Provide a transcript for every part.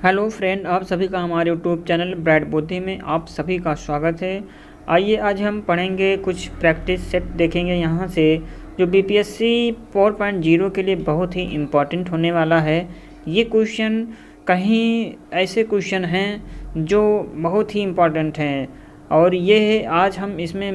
Hello friend, आप सभी का हमारे यूट्यूब चैनल ब्राइट बुद्धि में आप सभी का स्वागत है। आइए आज हम पढ़ेंगे कुछ प्रैक्टिस सेट देखेंगे यहाँ से जो बीपीएससी 4.0 के लिए बहुत ही इम्पोर्टेंट होने वाला है। ये क्वेश्चन कहीं ऐसे क्वेश्चन हैं जो बहुत ही इम्पोर्टेंट हैं और ये है आज हम इसमें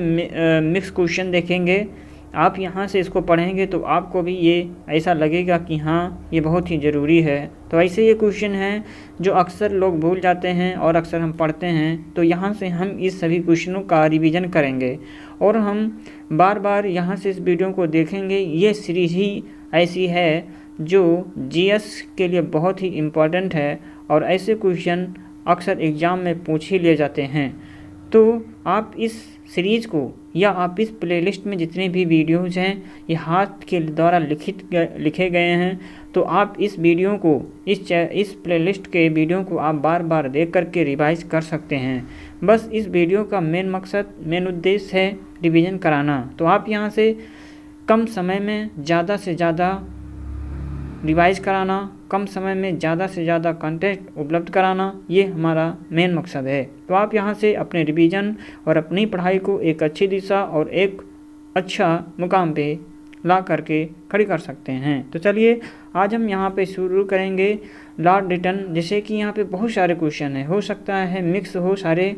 मिक्स क्वेश्चन देखेंगे। आप यहाँ से इसको पढ़ेंगे तो आपको भी ये ऐसा लगेगा कि हाँ ये बहुत ही ज़रूरी है। तो ऐसे ये क्वेश्चन हैं जो अक्सर लोग भूल जाते हैं और अक्सर हम पढ़ते हैं, तो यहाँ से हम इस सभी क्वेश्चनों का रिवीजन करेंगे और हम बार बार यहाँ से इस वीडियो को देखेंगे। ये सीरीज ही ऐसी है जो जीएस के लिए बहुत ही इम्पोर्टेंट है और ऐसे क्वेश्चन अक्सर एग्ज़ाम में पूछ ही लिए जाते हैं। तो आप इस सीरीज़ को या आप इस प्लेलिस्ट में जितने भी वीडियोज़ हैं ये हाथ के द्वारा लिखे गए हैं, तो आप इस वीडियो को इस प्लेलिस्ट के वीडियो को आप बार बार देख करके रिवाइज कर सकते हैं। बस इस वीडियो का मेन उद्देश्य है रिवीजन कराना। तो आप यहाँ से कम समय में ज़्यादा से ज़्यादा रिवाइज कराना, कम समय में ज़्यादा से ज़्यादा कंटेंट उपलब्ध कराना, ये हमारा मेन मकसद है। तो आप यहाँ से अपने रिवीजन और अपनी पढ़ाई को एक अच्छी दिशा और एक अच्छा मुकाम पे ला करके खड़ी कर सकते हैं। तो चलिए आज हम यहाँ पे शुरू करेंगे लॉर्ड लिटन। जैसे कि यहाँ पे बहुत सारे क्वेश्चन है, हो सकता है मिक्स हो सारे,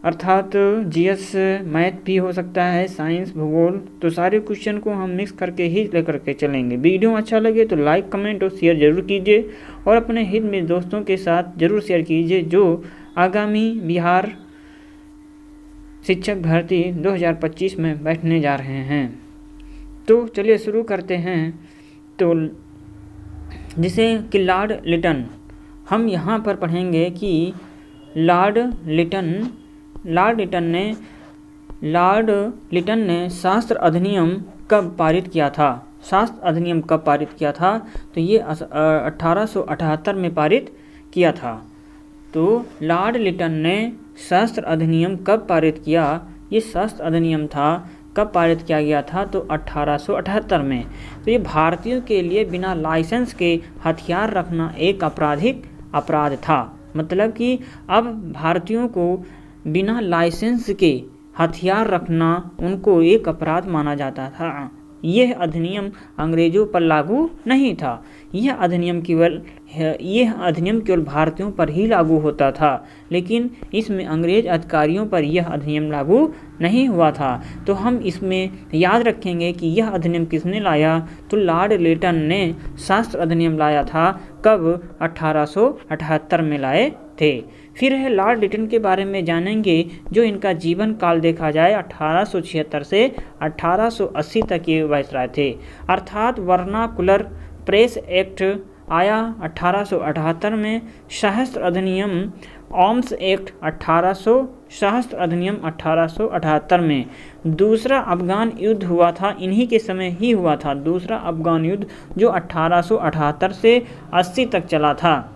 अर्थात जीएस मैथ भी हो सकता है, साइंस भूगोल, तो सारे क्वेश्चन को हम मिक्स करके ही लेकर के चलेंगे। वीडियो अच्छा लगे तो लाइक कमेंट और शेयर जरूर कीजिए और अपने हित में दोस्तों के साथ जरूर शेयर कीजिए जो आगामी बिहार शिक्षक भर्ती 2025 में बैठने जा रहे हैं। तो चलिए शुरू करते हैं। तो जैसे कि लॉर्ड लिटन, हम यहाँ पर पढ़ेंगे कि लॉर्ड लिटन ने शास्त्र अधिनियम कब पारित किया था? शास्त्र अधिनियम कब पारित किया था? तो ये 1878 में पारित किया था। तो लॉर्ड लिटन ने शास्त्र अधिनियम कब पारित किया? ये शास्त्र अधिनियम था कब पारित किया गया था? तो 1878 में। तो ये भारतीयों के लिए बिना लाइसेंस के हथियार रखना एक आपराधिक अपराध था। मतलब कि अब भारतीयों को बिना लाइसेंस के हथियार रखना उनको एक अपराध माना जाता था। यह अधिनियम अंग्रेजों पर लागू नहीं था। यह अधिनियम केवल भारतीयों पर ही लागू होता था, लेकिन इसमें अंग्रेज अधिकारियों पर यह अधिनियम लागू नहीं हुआ था। तो हम इसमें याद रखेंगे कि यह अधिनियम किसने लाया? तो लॉर्ड लिटन ने शास्त्र अधिनियम लाया था। कब? 1878 में लाए थे। फिर है लॉर्ड लिटन के बारे में जानेंगे। जो इनका जीवन काल देखा जाए 1876 से 1880 तक ये वायसराय थे। अर्थात वर्नाकुलर प्रेस एक्ट आया 1878 में। सहस्त्र अधिनियम आर्म्स एक्ट 1878 में। दूसरा अफगान युद्ध हुआ था, इन्हीं के समय ही हुआ था दूसरा अफगान युद्ध, जो 1878 से 80 तक चला था।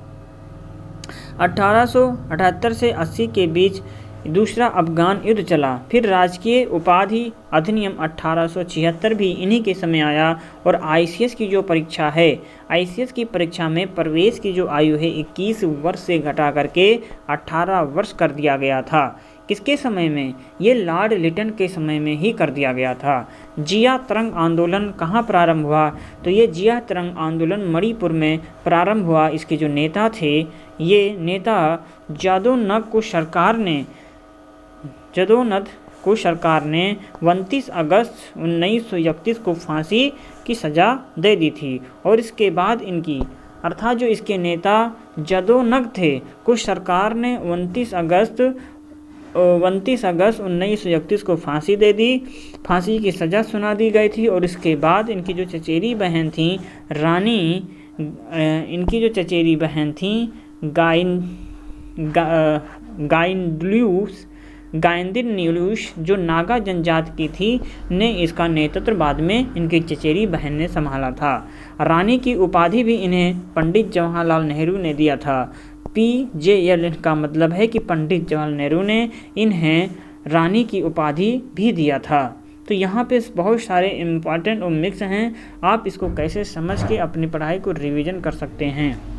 1878 से 80 के बीच दूसरा अफगान युद्ध चला। फिर राजकीय उपाधि अधिनियम 1876 भी इन्हीं के समय आया। और आईसीएस की जो परीक्षा है, आईसीएस की परीक्षा में प्रवेश की जो आयु है 21 वर्ष से घटा करके 18 वर्ष कर दिया गया था। किसके समय में? ये लॉर्ड लिटन के समय में ही कर दिया गया था। जिया तरंग आंदोलन कहाँ प्रारंभ हुआ? तो ये जिया तरंग आंदोलन मणिपुर में प्रारंभ हुआ। इसके जो नेता थे, ये नेता जादोनद को सरकार ने 29 अगस्त 1931 को फांसी की सज़ा दे दी थी। और इसके बाद इनकी, अर्थात जो इसके नेता जादोनद थे, को सरकार ने 29 अगस्त 1931 को फांसी दे दी, फांसी की सज़ा सुना दी गई थी। और इसके बाद इनकी जो चचेरी बहन थी गाइदिन्यूस, जो नागा जनजाति की थी, ने इसका नेतृत्व बाद में इनकी चचेरी बहन ने संभाला था। रानी की उपाधि भी इन्हें पंडित जवाहरलाल नेहरू ने दिया था। PJL का मतलब है कि पंडित जवाहरलाल नेहरू ने इन्हें रानी की उपाधि भी दिया था। तो यहाँ पे बहुत सारे इम्पॉर्टेंट और मिक्स हैं, आप इसको कैसे समझ के अपनी पढ़ाई को रिवीजन कर सकते हैं।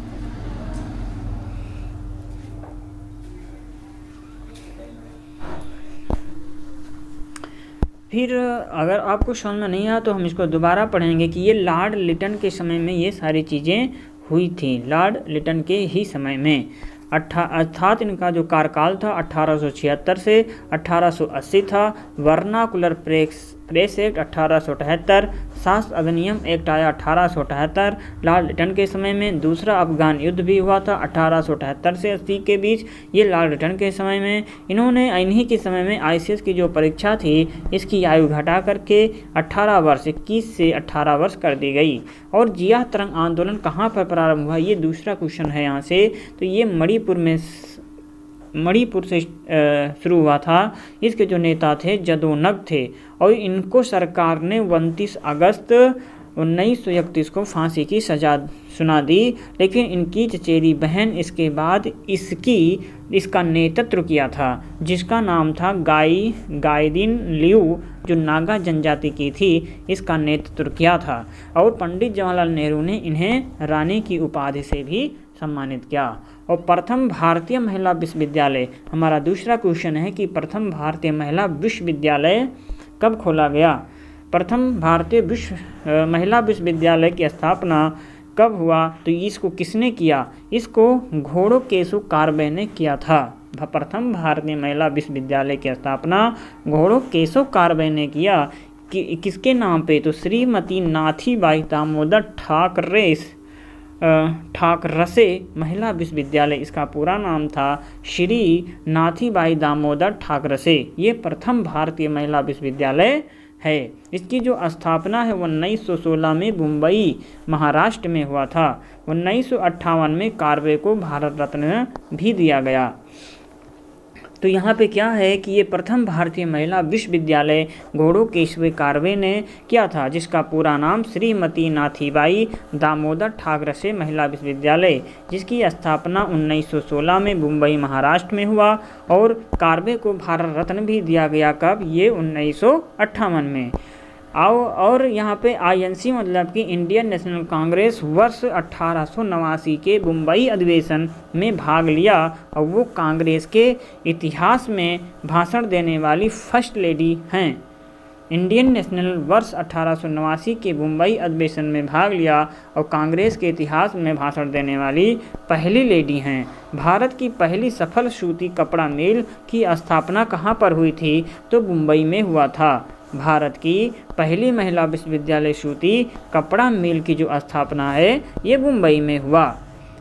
फिर अगर आपको समझ में नहीं आया तो हम इसको दोबारा पढ़ेंगे कि ये लॉर्ड लिटन के समय में ये सारी चीज़ें हुई थी, लॉर्ड लिटन के ही समय में। अर्थात इनका जो कार्यकाल था 1876 से 1880 था। वर्नाकुलर प्रेस एक्ट 1878, शास्त्र अधिनियम एक्ट आया 1878 लॉर्ड लिटन के समय में। दूसरा अफगान युद्ध भी हुआ था 1878 से 80 के बीच, ये लॉर्ड लिटन के समय में। इन्होंने इन्हीं के समय में ICS की जो परीक्षा थी इसकी आयु घटा करके 18 वर्ष 21 से 18 वर्ष कर दी गई। और जिया तरंग आंदोलन कहाँ पर प्रारंभ हुआ, ये दूसरा क्वेश्चन है यहाँ से। तो ये मणिपुर से शुरू हुआ था। इसके जो नेता थे जदोनग थे और इनको सरकार ने 29 अगस्त 1931 को फांसी की सजा सुना दी, लेकिन इनकी चचेरी बहन इसके बाद इसका नेतृत्व किया था, जिसका नाम था गाइदिन लियू, जो नागा जनजाति की थी, इसका नेतृत्व किया था। और पंडित जवाहरलाल नेहरू ने इन्हें रानी की उपाधि से भी सम्मानित किया। और प्रथम भारतीय महिला विश्वविद्यालय, हमारा दूसरा क्वेश्चन है कि प्रथम भारतीय महिला विश्वविद्यालय कब खोला गया। प्रथम भारतीय महिला विश्वविद्यालय की स्थापना कब हुआ, तो इसको किसने किया, इसको घोड़ो केशु कारवे ने किया था। प्रथम भारतीय महिला विश्वविद्यालय की स्थापना घोड़ो केशव कारवे ने किया। किसके नाम पे, तो श्रीमती नाथीबाई दामोदर ठाकरसे महिला विश्वविद्यालय, इसका पूरा नाम था श्री नाथीबाई दामोदर ठाकरसे। ये प्रथम भारतीय महिला विश्वविद्यालय है। इसकी जो स्थापना है 1916 में मुंबई महाराष्ट्र में हुआ था। 1958 में कारवे को भारत रत्न भी दिया गया। तो यहाँ पे क्या है कि ये प्रथम भारतीय महिला विश्वविद्यालय घोड़ो केशव कारवे ने किया था, जिसका पूरा नाम श्रीमती नाथीबाई दामोदर ठाकरसे महिला विश्वविद्यालय, जिसकी स्थापना 1916 में मुंबई महाराष्ट्र में हुआ। और कारवे को भारत रत्न भी दिया गया, कब, ये 1958 में। और यहाँ पे INC मतलब कि इंडियन नेशनल कांग्रेस वर्ष 1889 के मुंबई अधिवेशन में भाग लिया और वो कांग्रेस के इतिहास में भाषण देने वाली फर्स्ट लेडी हैं। इंडियन नेशनल वर्ष 1889 के मुंबई अधिवेशन में भाग लिया और कांग्रेस के इतिहास में भाषण देने वाली पहली लेडी हैं। भारत की पहली सफल सूती कपड़ा मिल की स्थापना कहाँ पर हुई थी, तो मुंबई में हुआ था। भारत की पहली महिला विश्वविद्यालय सूती कपड़ा मिल की जो स्थापना है ये मुंबई में हुआ।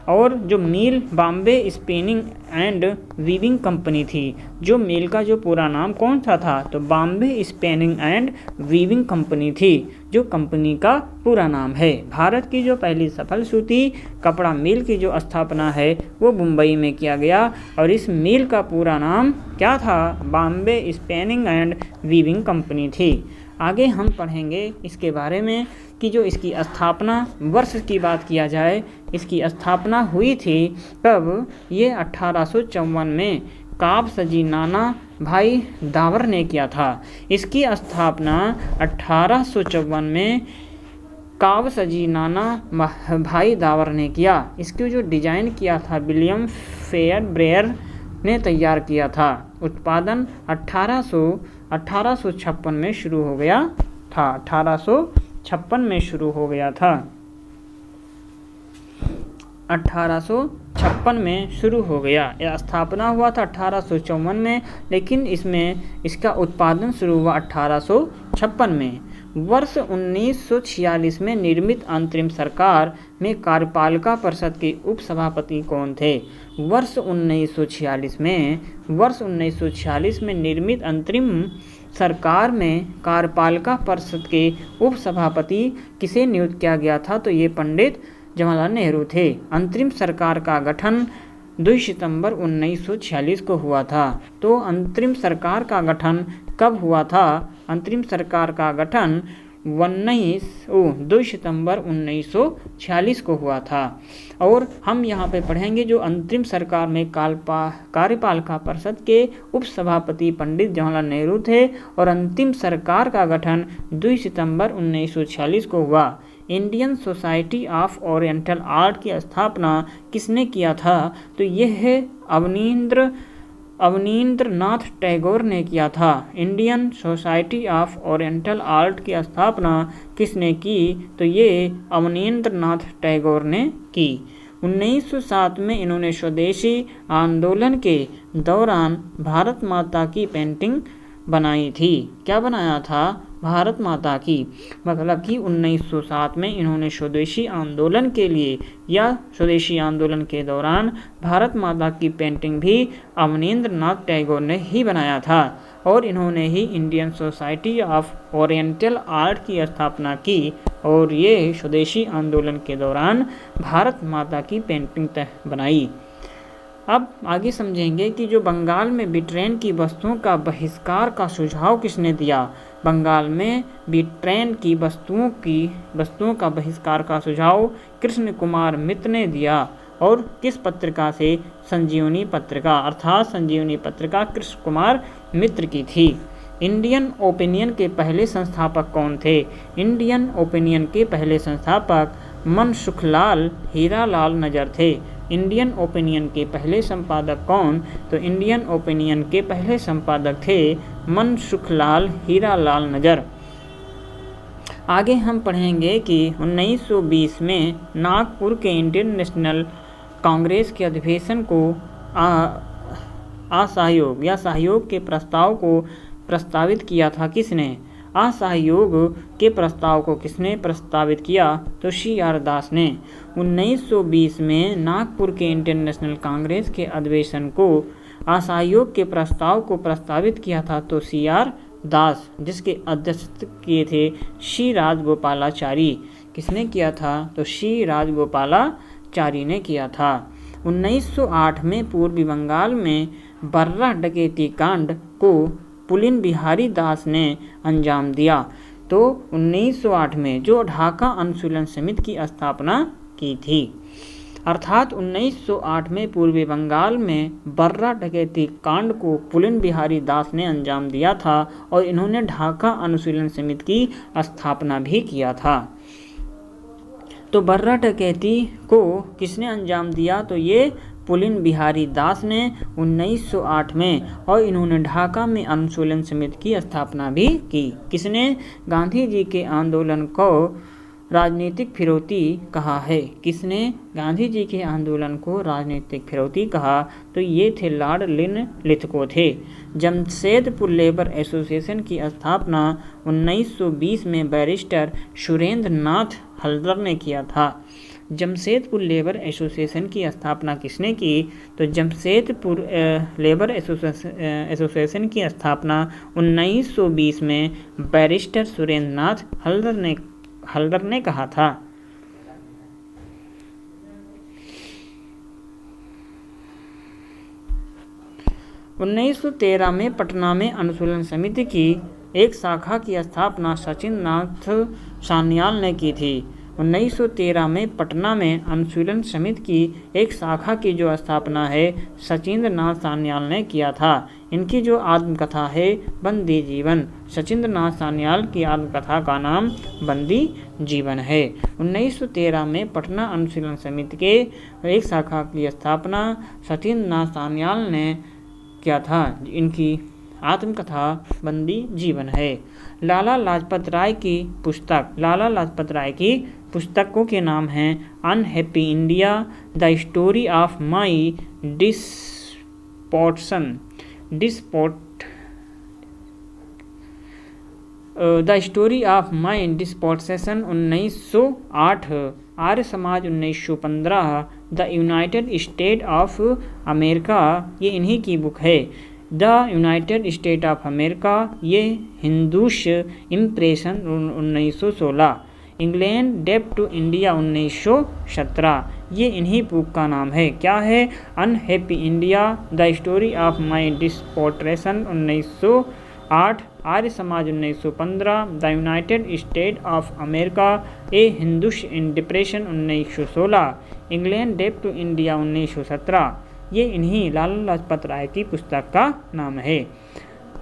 और जो mill Bombay spinning and weaving company थी, जो मिल का जो पूरा नाम कौन सा था, तो Bombay spinning and weaving company थी, जो कंपनी का पूरा नाम है। भारत की जो पहली सफल सूती कपड़ा मिल की जो स्थापना है वो मुंबई में किया गया और इस मिल का पूरा नाम क्या था, Bombay spinning and weaving company थी। आगे हम पढ़ेंगे इसके बारे में कि जो इसकी स्थापना वर्ष की बात किया जाए, इसकी स्थापना हुई थी कब, ये 1854 में काबसजी नाना भाई दावर ने किया था। इसकी स्थापना 1854 में काबसजी नाना भाई दावर ने किया। इसको जो डिजाइन किया था विलियम फेयरब्रेयर ने तैयार किया था। उत्पादन 1856 में शुरू हो गया था। 1856 में शुरू हो गया था। 1856 में शुरू हो गया। यह स्थापना हुआ था 1854 में, लेकिन इसका उत्पादन शुरू हुआ 1856 में। वर्ष 1946 में निर्मित अंतरिम सरकार में कार्यपालिका परिषद के उपसभापति कौन थे। वर्ष 1946 में निर्मित अंतरिम सरकार में कार्यपालिका परिषद के उपसभापति किसे नियुक्त किया गया था, तो ये पंडित जवाहरलाल नेहरू थे। अंतरिम सरकार का गठन 2 सितंबर 1946 को हुआ था। तो अंतरिम सरकार का गठन कब हुआ था, अंतरिम सरकार का गठन 2 सितंबर 1946 को हुआ था। और हम यहाँ पे पढ़ेंगे जो अंतरिम सरकार में कार्यपालिका परिषद के उपसभापति पंडित जवाहरलाल नेहरू थे और अंतिम सरकार का गठन 2 सितंबर 1946 को हुआ। Indian society of oriental art की स्थापना किसने किया था, तो यह है अवनींद्रनाथ टैगोर ने किया था। Indian society of oriental art की स्थापना किसने की? तो ये अवनींद्रनाथ टैगोर ने की। 1907 में इन्होंने स्वदेशी आंदोलन के दौरान भारत माता की पेंटिंग बनाई थी। क्या बनाया था? भारत माता की। मतलब कि 1907 में इन्होंने स्वदेशी आंदोलन के लिए या स्वदेशी आंदोलन के दौरान भारत माता की पेंटिंग भी अवनींद्रनाथ टैगोर ने ही बनाया था और इन्होंने ही Indian society of oriental art की स्थापना की और ये स्वदेशी आंदोलन के दौरान भारत माता की पेंटिंग बनाई। अब आगे समझेंगे कि जो बंगाल में ब्रिटेन की वस्तुओं का बहिष्कार का सुझाव किसने दिया। बंगाल में ब्रिटेन की वस्तुओं का बहिष्कार का सुझाव कृष्ण कुमार मित्र ने दिया और किस पत्रिका से? संजीवनी पत्रिका, अर्थात संजीवनी पत्रिका कृष्ण कुमार मित्र की थी। इंडियन ओपिनियन के पहले संस्थापक कौन थे? इंडियन ओपिनियन के पहले संस्थापक मनसुखलाल हीरालाल नजर थे। इंडियन ओपिनियन के पहले संपादक कौन? तो इंडियन ओपिनियन के पहले संपादक थे मनसुखलाल हीरालाल नजर। आगे हम पढ़ेंगे कि 1920 में नागपुर के इंडियन नेशनल कांग्रेस के अधिवेशन को असहयोग या सहयोग के प्रस्ताव को प्रस्तावित किया था किसने? असहयोग के प्रस्ताव को किसने प्रस्तावित किया? तो CR दास ने। 1920 में नागपुर के इंडियन नेशनल कांग्रेस के अधिवेशन को असहयोग के प्रस्ताव को प्रस्तावित किया था तो CR दास, जिसके अध्यक्षता किए थे C राजगोपालाचारी। किसने किया था? तो C राजगोपालाचारी ने किया था। 1908 में पूर्वी बंगाल में बर्रा डकैती कांड को पुलिन बिहारी दास ने अंजाम दिया। तो 1908 में जो ढाका अनुशीलन समिति की स्थापना की थी, अर्थात 1908 में पूर्वी बंगाल में बर्रा डकैती कांड को पुलिन बिहारी दास ने अंजाम दिया था और इन्होंने ढाका अनुशीलन समिति की स्थापना भी किया था। तो बर्रा डकैती को किसने अंजाम दिया? तो ये पुलिन बिहारी दास ने 1908 में, और इन्होंने ढाका में अनुशीलन समिति की स्थापना भी की। किसने? गांधी जी के आंदोलन को राजनीतिक फिरौती कहा है। किसने गांधी जी के आंदोलन को राजनीतिक फिरौती कहा? तो ये थे लॉर्ड लिथगो थे। जमशेदपुर लेबर एसोसिएशन की स्थापना 1920 में बैरिस्टर सुरेंद्र नाथ हल्दर ने किया था। जमशेदपुर लेबर एसोसिएशन की स्थापना किसने की? तो जमशेदपुर लेबर एसोसिएशन की स्थापना 1920 में बैरिस्टर सुरेंद्र नाथ हल्दर ने कहा था। उन्नीस 1913 में पटना में अनुशीलन समिति की एक शाखा की स्थापना सचिंद्र नाथ सान्याल ने की थी। 1913 में पटना में अनुशीलन समिति की एक शाखा की जो स्थापना है सचिंद्र नाथ सान्याल ने किया था। इनकी जो आत्मकथा है बंदी जीवन, सचिंद्र नाथ सान्याल की आत्मकथा का नाम बंदी जीवन है। 1913 में पटना अनुशीलन समिति के एक शाखा की स्थापना सचिंद्र नाथ सान्याल ने किया था। इनकी आत्मकथा बंदी जीवन है। लाला लाजपत राय की पुस्तकों के नाम हैं unhappy India, the story of my deportation 1908, Arya Samaj 1915, the United state of America, ये इन्हीं की बुक है। द यूनाइटेड स्टेट ऑफ अमेरिका, ये Hindu's impression 1916, England debt to India 1917, ये इन्हीं बुक का नाम है। क्या है? Unhappy India, the story of my deportation 1908, Arya Samaj 1915, the United state of America, a Hindu's in depression 1916, England debt to India 1917, ये इन्हीं लाला लाजपत राय की पुस्तक का नाम है।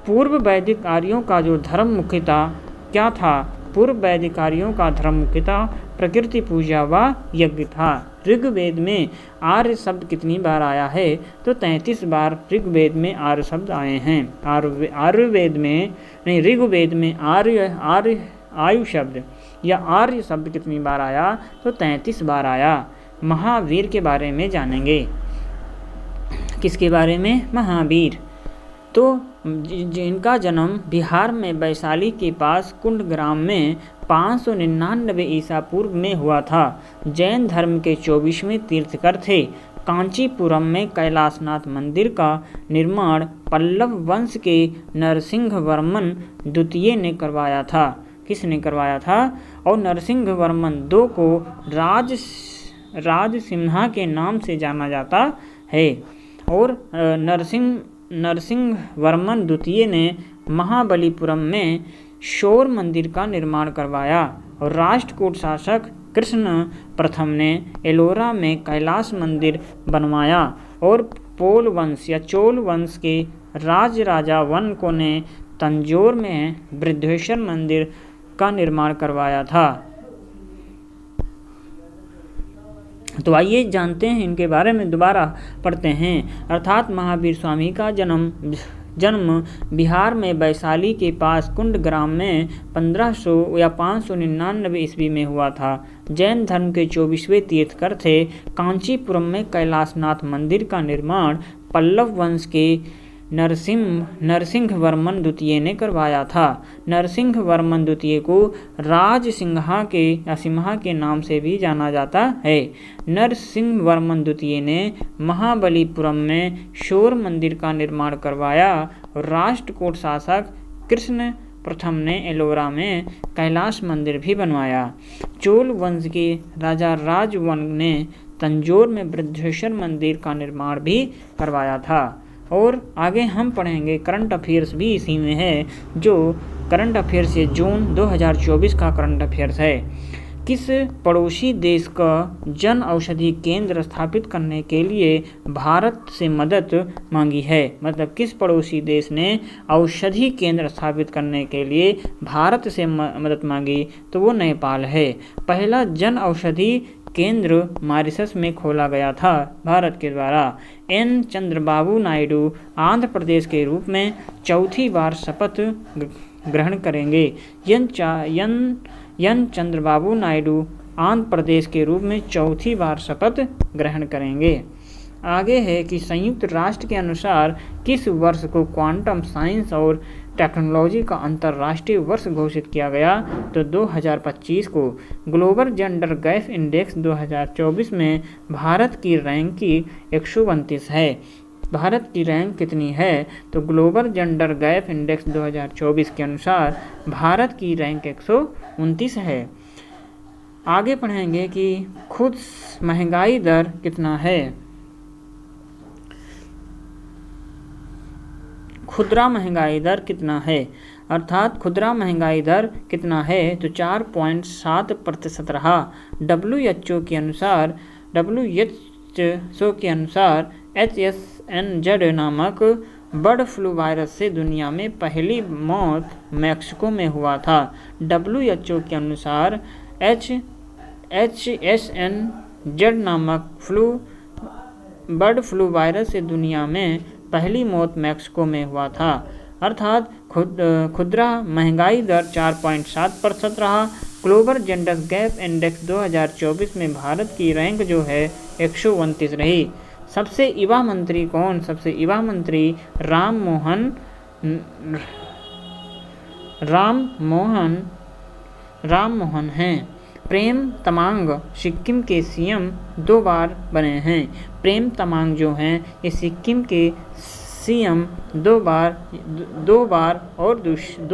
पूर्व वैदिक आर्यों का जो धर्म मुख्यतः क्या था? पूर्व वैदिकारियों का धर्म मुख्यतः प्रकृति पूजा व यज्ञ था। ऋग्वेद में आर्य शब्द कितनी बार आया है? तो 33 बार ऋग्वेद में आर्य शब्द आए हैं। ऋग्वेद में आर्य आयु शब्द या आर्य शब्द कितनी बार आया? तो 33 बार आया। महावीर के बारे में जानेंगे। किसके बारे में? महावीर। तो जिनका जन्म बिहार में वैशाली के पास कुंड ग्राम में 599 ईसा पूर्व में हुआ था। जैन धर्म के 24वें तीर्थकर थे। कांचीपुरम में कैलाशनाथ मंदिर का निर्माण पल्लव वंश के नरसिंहवर्मन द्वितीय ने करवाया था। किसने करवाया था? और नरसिंहवर्मन II को राजसिम्हा के नाम से जाना जाता है। और नरसिंहवर्मन द्वितीय ने महाबलीपुरम में शोर मंदिर का निर्माण करवाया। और राष्ट्रकूट शासक कृष्ण प्रथम ने एलोरा में कैलाश मंदिर बनवाया। और पोल वंश या चोल वंश के राजा वनको ने तंजौर में बृद्धेश्वर मंदिर का निर्माण करवाया था। तो आइए जानते हैं इनके बारे में, दोबारा पढ़ते हैं। अर्थात महावीर स्वामी का जन्म बिहार में वैशाली के पास कुंड ग्राम में 1500 या 599 ईस्वी में हुआ था। जैन धर्म के 24वें तीर्थकर थे। कांचीपुरम में कैलाशनाथ मंदिर का निर्माण पल्लव वंश के नरसिंहवर्मन द्वितीय ने करवाया था। नरसिंहवर्मन द्वितीय को राजसिंहा के नाम से भी जाना जाता है। नरसिंहवर्मन द्वितीय ने महाबलीपुरम में शोर मंदिर का निर्माण करवाया। और राष्ट्रकूट शासक कृष्ण प्रथम ने एलोरा में कैलाश मंदिर भी बनवाया। चोल वंश के राजा राजवन ने तंजौर में बृद्धेश्वर मंदिर का निर्माण भी करवाया था। और आगे हम पढ़ेंगे करंट अफेयर्स भी इसी में है, जो करंट अफेयर्स है जून 2024 का करंट अफेयर्स है। किस पड़ोसी देश का जन औषधि केंद्र स्थापित करने के लिए भारत से मदद मांगी है? मतलब किस पड़ोसी देश ने औषधि केंद्र स्थापित करने के लिए भारत से मदद मांगी? तो वो नेपाल है। पहला जन औषधि केंद्र मॉरिशस में खोला गया था भारत के द्वारा। एन चंद्रबाबू नायडू आंध्र प्रदेश के रूप में चौथी बार शपथ ग्रहण करेंगे। एन चंद्रबाबू नायडू आंध्र प्रदेश के रूप में चौथी बार शपथ ग्रहण करेंगे। आगे है कि संयुक्त राष्ट्र के अनुसार किस वर्ष को क्वांटम साइंस और टेक्नोलॉजी का अंतर्राष्ट्रीय वर्ष घोषित किया गया? तो 2025 को। ग्लोबल जेंडर गैप इंडेक्स 2024 में भारत की रैंक की 129 है। भारत की रैंक कितनी है? तो ग्लोबल जेंडर गैप इंडेक्स 2024 के अनुसार भारत की रैंक 129 है। आगे पढ़ेंगे कि खुद महंगाई दर कितना है। खुदरा महंगाई दर कितना है? अर्थात खुदरा महंगाई दर कितना है? तो 4.7% रहा। WHO के अनुसार HSNZ नामक बर्ड फ्लू वायरस से दुनिया में पहली मौत मैक्सिको में हुआ था। WHO के अनुसार HSNZ नामक बर्ड फ्लू वायरस से दुनिया में पहली मौत मैक्सिको में हुआ था। अर्थात खुदरा महंगाई दर 4.7% रहा। ग्लोबल जेंडर गैप इंडेक्स 2024 में भारत की रैंक जो है 129 रही। सबसे युवा मंत्री कौन? सबसे युवा मंत्री राम मोहन हैं। प्रेम तमांग सिक्किम के सीएम 2 बार बने हैं। प्रेम तमांग जो हैं ये सिक्किम के सीएम 2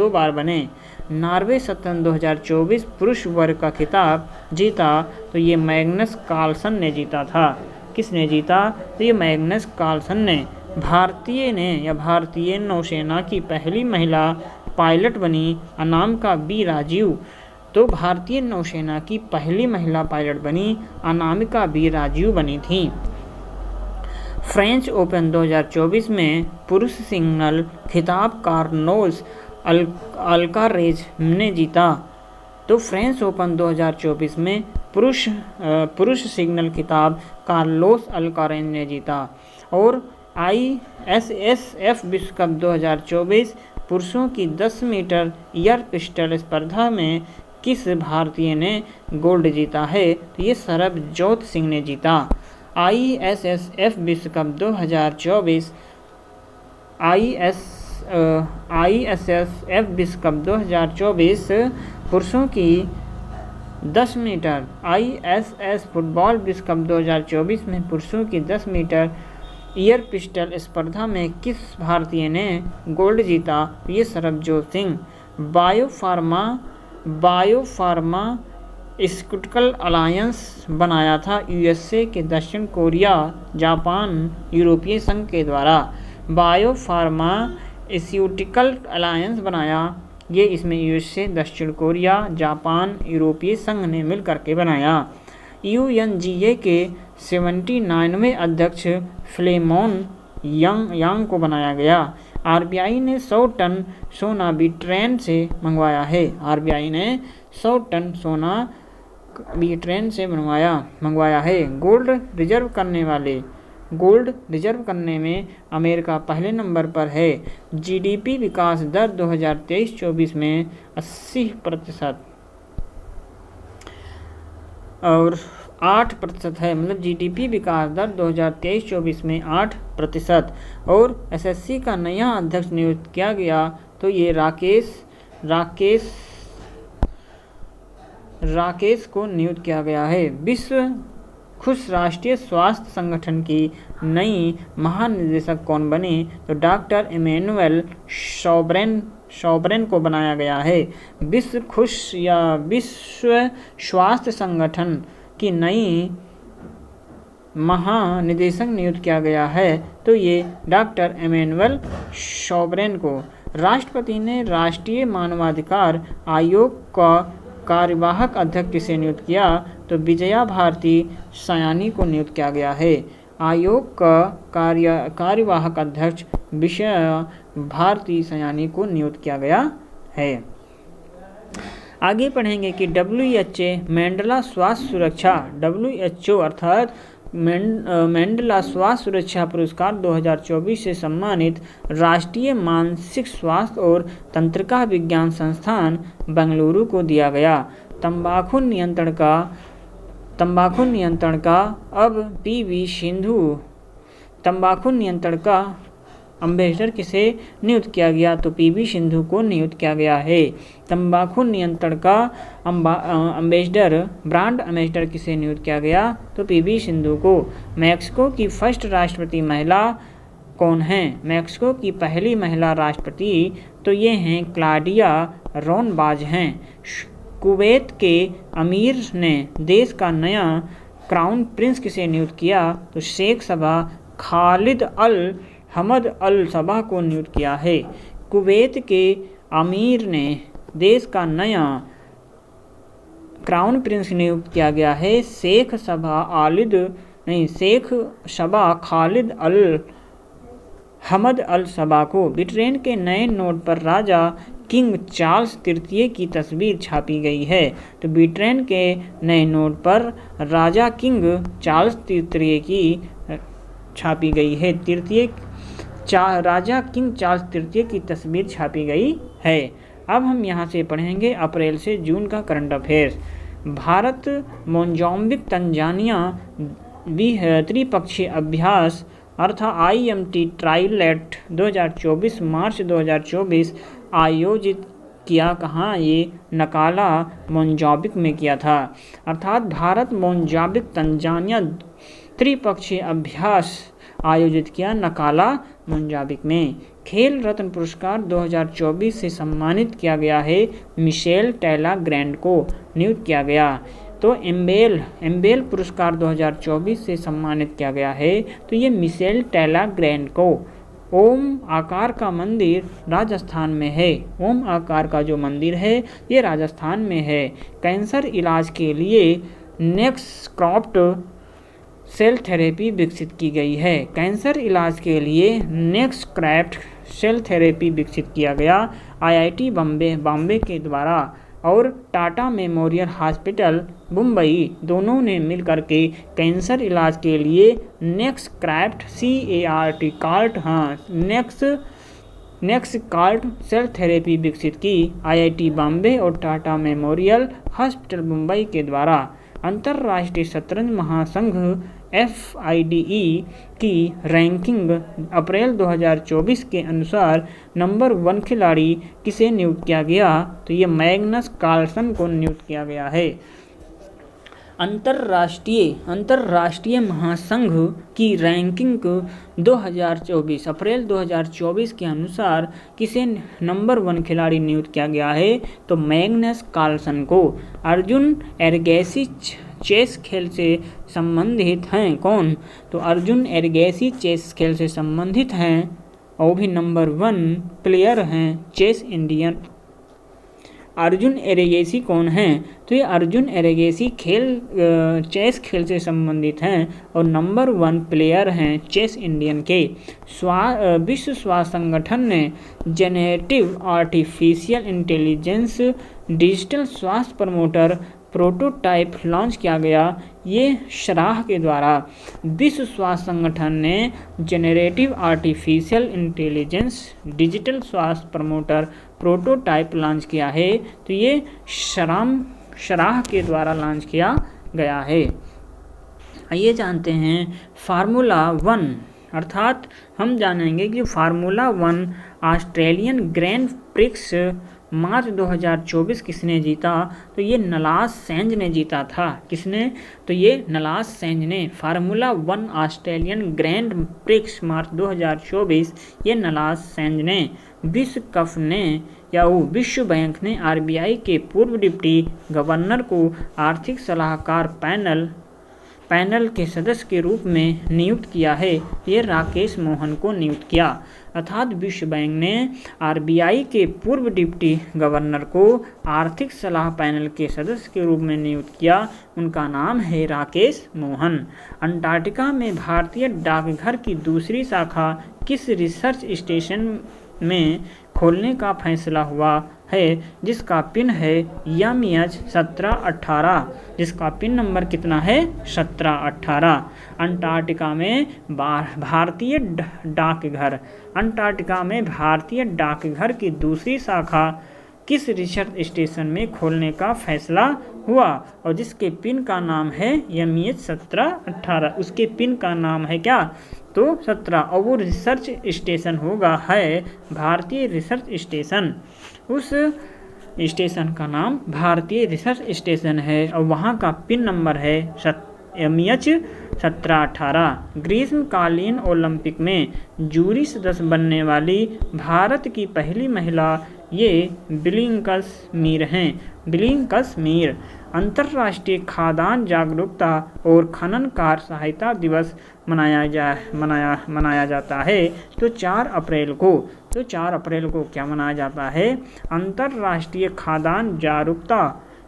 बार बने। नॉर्वे सत्रन 2024 पुरुष वर्ग का खिताब जीता तो ये मैग्नस कार्लसन ने जीता था। किसने जीता? तो ये मैग्नस कार्लसन ने। भारतीय नौसेना की पहली महिला पायलट बनी अनामिका बी राजीव। तो भारतीय नौसेना की पहली महिला पायलट बनी अनामिका बी राजीव बनी थी। फ्रेंच ओपन 2024 में पुरुष सिंगल खिताब कार्लोस अल्कारेज ने जीता। तो फ्रेंच ओपन 2024 में पुरुष सिंगल खिताब कार्लोस अल्काराज ने जीता। और ISSF विश्व कप 2024 पुरुषों की 10 मीटर एयर पिस्टल स्पर्धा में किस भारतीय ने गोल्ड जीता है? तो ये सरबजोत सिंह ने जीता। ISSF विश्व कप 2024 ISSF विश्व कप 2024 पुरुषों की 10 मीटर ISS फुटबॉल विश्व कप 2024 में पुरुषों की 10 मीटर एयर पिस्टल स्पर्धा में किस भारतीय ने गोल्ड जीता? ये सरबजोत सिंह। बायोफार्मास्यूटिकल अलायंस बनाया था USA के दक्षिण कोरिया, जापान, यूरोपीय संघ के द्वारा। बायोफार्मास्यूटिकल अलायंस बनाया, ये इसमें USA, दक्षिण कोरिया, जापान, यूरोपीय संघ ने मिलकर के बनाया। UNGA के 79वें अध्यक्ष फ्लेमोन यांग को बनाया गया। RBI ने 100 टन सोना बीट्रेन से मंगवाया है। RBI ने 100 टन सोना बीट्रेन से मंगवाया है। गोल्ड रिजर्व करने में अमेरिका पहले नंबर पर है। GDP विकास दर 2023-24 में 80% और 8% है। मतलब GDP विकास दर 2023-24 में 8%। और SSC का नया अध्यक्ष नियुक्त किया गया, तो ये राकेश को नियुक्त किया गया है। विश्व खुश राष्ट्रीय स्वास्थ्य संगठन की नई महानिदेशक कौन बनी? तो डॉक्टर इमैनुअल शौब्रेन को बनाया गया है। विश्व स्वास्थ्य संगठन की नई महानिदेशक नियुक्त किया गया है, तो ये डॉक्टर इमैनुअल शौब्रेन को। राष्ट्रपति ने राष्ट्रीय मानवाधिकार आयोग का कार्यवाहक अध्यक्ष किसे नियुक्त किया? तो विजया भारती सयानी को नियुक्त किया गया है। आयोग का कार्यवाहक अध्यक्ष विजया भारती सयानी को नियुक्त किया गया है। आगे पढ़ेंगे कि WHO मैंडेला स्वास्थ्य सुरक्षा WHO अर्थात मैंडेला स्वास्थ्य सुरक्षा पुरस्कार 2024 से सम्मानित राष्ट्रीय मानसिक स्वास्थ्य और तंत्रिका विज्ञान संस्थान बेंगलुरु को दिया गया। तंबाकू नियंत्रण का अब PV सिंधु तंबाकू नियंत्रण का एम्बेसडर किसे नियुक्त किया गया? तो PV सिंधु को नियुक्त किया गया है। तंबाकू नियंत्रण का ब्रांड एम्बेसडर किसे नियुक्त किया गया? तो PV सिंधु को। मैक्सिको की फर्स्ट राष्ट्रपति महिला कौन है? मैक्सिको की पहली महिला राष्ट्रपति तो ये हैं क्लाडिया रोनबाज हैं। कुवैत के अमीर ने देश का नया क्राउन प्रिंस किसे नियुक्त किया? तो शेख सबा खालिद अल हमद अल सबा को नियुक्त किया है। कुवैत के अमीर ने देश का नया क्राउन प्रिंस नियुक्त किया गया है शेख सबा खालिद अल हमद अल सबा को। ब्रिटेन के नए नोट पर राजा किंग चार्ल्स तृतीय की तस्वीर छापी गई है। तो ब्रिटेन के नए नोट पर राजा किंग चार्ल्स तृतीय की छापी गई है। राजा किंग चार्ल्स तृतीय की तस्वीर छापी गई है। अब हम यहाँ से पढ़ेंगे अप्रैल से जून का current affairs. Bharat Mozambique Tanzania त्रिपक्षीय अभ्यास अर्थात IMT ट्राइलेट 2024 मार्च 2024 आयोजित किया। कहाँ? ये नकाला मोजाम्बिक में किया था। अर्थात भारत मोजाम्बिक तंजानिया त्रिपक्षीय अभ्यास आयोजित किया नकाला मोजाम्बिक में। खेल रत्न पुरस्कार 2024 से सम्मानित किया गया है मिशेल टेला ग्रैंड को नियुक्त किया गया। तो एम्बेल पुरस्कार 2024 से सम्मानित किया गया है, तो ये मिशेल टेला ग्रैंड को। ओम आकार का मंदिर राजस्थान में है। ओम आकार का जो मंदिर है ये राजस्थान में है। कैंसर इलाज के लिए नेक्सक्रॉफ्ट सेल थेरेपी विकसित की गई है। कैंसर इलाज के लिए नेक्सक्रॉफ्ट सेल थेरेपी विकसित किया गया IIT बॉम्बे के द्वारा। और टाटा मेमोरियल हॉस्पिटल मुंबई दोनों ने मिलकर के कैंसर इलाज के लिए नेक्सक्राफ्ट नेक्सकार्ट सेल थेरेपी विकसित की। आईआईटी बॉम्बे और टाटा मेमोरियल हॉस्पिटल मुंबई के द्वारा अंतर्राष्ट्रीय शतरंज महासंघ FIDE की रैंकिंग अप्रैल 2024 के अनुसार नंबर 1 खिलाड़ी किसे नियुक्त किया गया? तो ये मैग्नस कार्लसन को नियुक्त किया गया है। अंतर्राष्ट्रीय महासंघ की रैंकिंग 2024 अप्रैल 2024 के अनुसार किसे नंबर 1 खिलाड़ी नियुक्त किया गया है? तो मैग्नस कार्लसन को। अर्जुन एरगैसी चेस खेल से संबंधित हैं कौन? तो अर्जुन एरगैसी चेस खेल से संबंधित हैं और भी नंबर 1 प्लेयर हैं चेस इंडियन। अर्जुन एरगैसी कौन हैं? तो ये अर्जुन एरगैसी चेस खेल से संबंधित हैं और नंबर 1 प्लेयर हैं चेस इंडियन के। विश्व स्वास्थ्य संगठन ने जेनेरेटिव आर्टिफिशियल इंटेलिजेंस डिजिटल स्वास्थ्य प्रमोटर प्रोटोटाइप लॉन्च किया गया। ये शराह के द्वारा विश्व स्वास्थ्य संगठन ने जेनेरेटिव आर्टिफिशियल इंटेलिजेंस डिजिटल स्वास्थ्य प्रमोटर प्रोटोटाइप लॉन्च किया है। तो ये शराह के द्वारा लॉन्च किया गया है। आइए जानते हैं फार्मूला 1, अर्थात हम जानेंगे कि फार्मूला 1 ऑस्ट्रेलियन ग्रैंड प्रिक्स मार्च 2024 किसने जीता? तो ये नलास सेंज ने जीता था। किसने? तो ये नलास सेंज ने। फार्मूला 1 ऑस्ट्रेलियन ग्रैंड प्रिक्स मार्च 2024 ये नलास सेंज ने। विश्व बैंक ने RBI के पूर्व डिप्टी गवर्नर को आर्थिक सलाहकार पैनल के सदस्य के रूप में नियुक्त किया है। ये राकेश मोहन को नियुक्त किया। अर्थात विश्व बैंक ने RBI के पूर्व डिप्टी गवर्नर को आर्थिक सलाह पैनल के सदस्य के रूप में नियुक्त किया। उनका नाम है राकेश मोहन। अंटार्कटिका में भारतीय डाकघर की दूसरी शाखा किस रिसर्च स्टेशन में खोलने का फैसला हुआ है, जिसका पिन है MH1718, जिसका पिन नंबर कितना है? 1718। अंटार्कटिका में भारतीय डाकघर की दूसरी शाखा किस रिसर्च स्टेशन में खोलने का फैसला हुआ और जिसके पिन का नाम है MH1718। उसके पिन का नाम है क्या? तो 17 और वो रिसर्च स्टेशन होगा है भारतीय रिसर्च स्टेशन। उस स्टेशन का नाम भारतीय रिसर्च स्टेशन है और वहाँ का पिन नंबर है MH1718। ग्रीष्मकालीन ओलंपिक में जूरी सदस्य बनने वाली भारत की पहली महिला ये बिलिंकस मीर हैं। बिलिंकस मीर। अंतर्राष्ट्रीय खाद्यान्न जागरूकता और खननकार सहायता दिवस मनाया जाता है। तो 4 अप्रैल को क्या मनाया जाता है? अंतर्राष्ट्रीय खाद्यान्न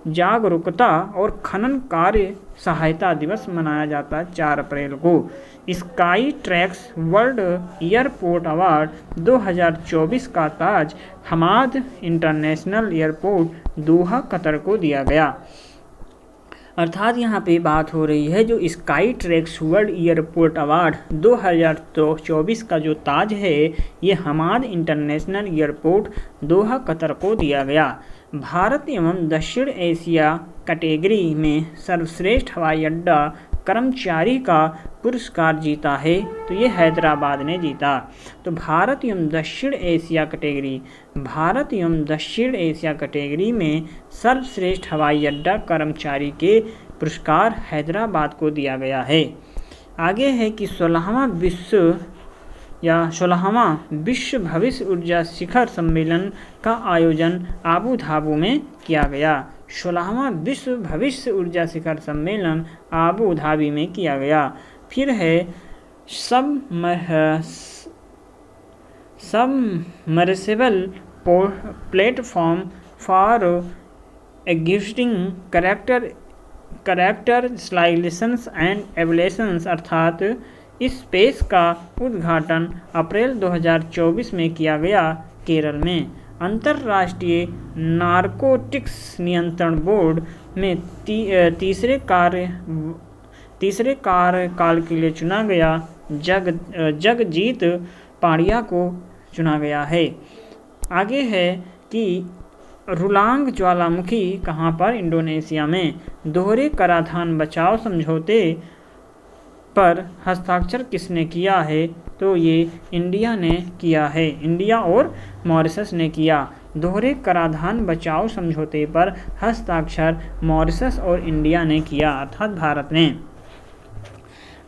जागरूकता और खनन कार्य सहायता दिवस मनाया जाता है 4 अप्रैल को। Skytrax world airport award 2024 का ताज हमाद इंटरनेशनल एयरपोर्ट दोहा कतर को दिया गया। अर्थात यहाँ पे बात हो रही है जो Skytrax world airport award 2024 का जो ताज है ये हमाद इंटरनेशनल एयरपोर्ट दोहा कतर को दिया गया। भारत एवं दक्षिण एशिया कैटेगरी में सर्वश्रेष्ठ हवाई अड्डा कर्मचारी का पुरस्कार जीता है। तो ये हैदराबाद ने जीता। तो भारत एवं दक्षिण एशिया कैटेगरी में सर्वश्रेष्ठ हवाई अड्डा कर्मचारी के पुरस्कार हैदराबाद को दिया गया है। आगे है कि 16वां विश्व भविष्य ऊर्जा शिखर सम्मेलन का आयोजन आबू धाबी में किया गया। 16वां विश्व भविष्य ऊर्जा शिखर सम्मेलन आबू धाबी में किया गया। फिर है submersible platform for existing characterisations and evaluations, अर्थात स्पेस का उद्घाटन अप्रैल 2024 में किया गया केरल में। अंतर्राष्ट्रीय नारकोटिक्स नियंत्रण बोर्ड में तीसरे कार्यकाल के लिए चुना गया। जगजीत पाड़िया को चुना गया है। आगे है कि रुलांग ज्वालामुखी कहाँ पर? इंडोनेशिया में। दोहरे कराधान बचाव समझौते पर हस्ताक्षर किसने किया है? तो ये इंडिया ने किया है। इंडिया और मॉरिशस ने किया। दोहरे कराधान बचाव समझौते पर हस्ताक्षर मॉरिशस और इंडिया ने किया, अर्थात भारत ने।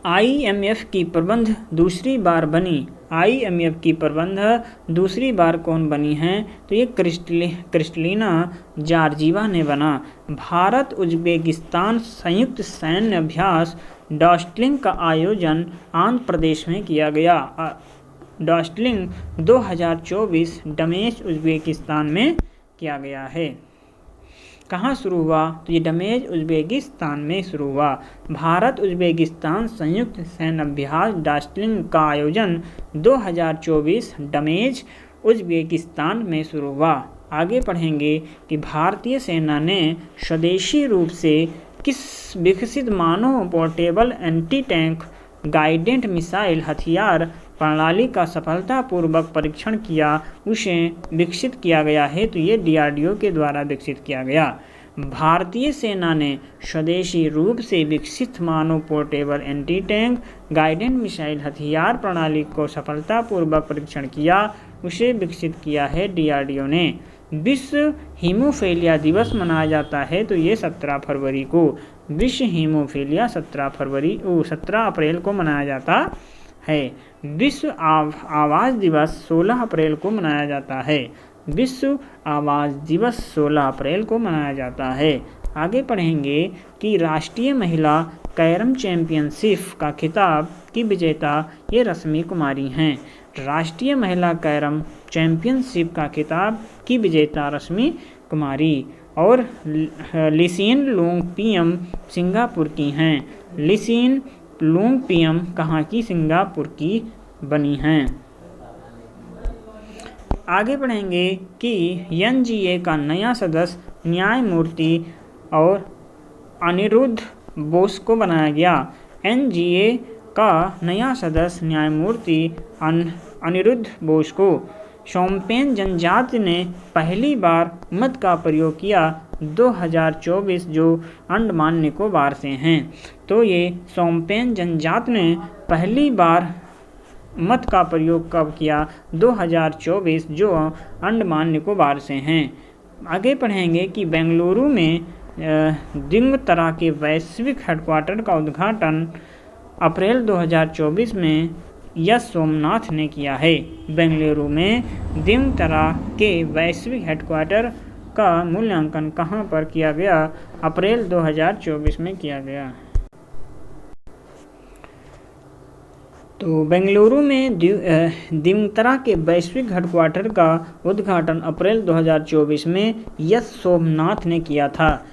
IMF की प्रबंध दूसरी बार बनी। IMF की प्रबंध दूसरी बार कौन बनी हैं? तो ये क्रिस्टलिना जॉर्जीवा ने बना। भारत उज्बेकिस्तान संयुक्त सैन्य अभ्यास डॉस्टलिंग का आयोजन आंध्र प्रदेश में किया गया। डॉस्टलिंग 2024 डमेश उज्बेकिस्तान में किया गया है। कहाँ शुरू हुआ? तो ये डमेश उज्बेकिस्तान में शुरू हुआ। भारत उज्बेकिस्तान संयुक्त सैन्य अभ्यास डॉस्टलिंग का आयोजन 2024 डमेश उज्बेकिस्तान में शुरू हुआ। आगे पढ़ेंगे कि भारतीय सेना ने स्वदेशी रूप से किस विकसित मानव portable anti tank guided missile हथियार प्रणाली का सफलतापूर्वक परीक्षण किया, उसे विकसित किया गया है? तो ये DRDO के द्वारा विकसित किया गया। भारतीय सेना ने स्वदेशी रूप से विकसित मानव portable anti tank guided missile हथियार प्रणाली को सफलतापूर्वक परीक्षण किया, उसे विकसित किया है DRDO ने। विश्व हीमोफीलिया दिवस मनाया जाता है, तो ये 17 फरवरी को। विश्व हीमोफीलिया 17 अप्रैल को मनाया जाता है। विश्व आवाज़ दिवस 16 अप्रैल को मनाया जाता है। विश्व आवाज़ दिवस 16 अप्रैल को मनाया जाता है। आगे पढ़ेंगे कि राष्ट्रीय महिला कैरम चैंपियनशिप का खिताब की विजेता ये रश्मि कुमारी हैं। राष्ट्रीय महिला कैरम चैंपियनशिप का खिताब की विजेता रश्मि कुमारी और लिसिन लोंगपियम सिंगापुर की हैं। लिसिन लोंगपियम कहाँ की? सिंगापुर की बनी हैं। आगे पढ़ेंगे कि NGA का नया सदस्य न्यायमूर्ति और अनिरुद्ध बोस को बनाया गया। NGA का नया सदस्य न्यायमूर्ति अनिरुद्ध बोस को। शोम्पेन जनजाति ने पहली बार मत का प्रयोग किया 2024 जो अंडमान निकोबार से हैं। तो ये शोम्पेन जनजाति ने पहली बार मत का प्रयोग कब किया? 2024 जो अंडमान निकोबार से हैं। आगे पढ़ेंगे कि बेंगलुरु में दिंगतरा के वैश्विक हेडक्वार्टर का उद्घाटन अप्रैल 2024 में यश सोमनाथ ने किया है। बेंगलुरु में दिंगतरा के वैश्विक हेडक्वार्टर का मूल्यांकन कहाँ पर किया गया? अप्रैल 2024 में किया गया। तो बेंगलुरु में दिंगतरा के वैश्विक हेडक्वार्टर का उद्घाटन अप्रैल 2024 में यश सोमनाथ ने किया था।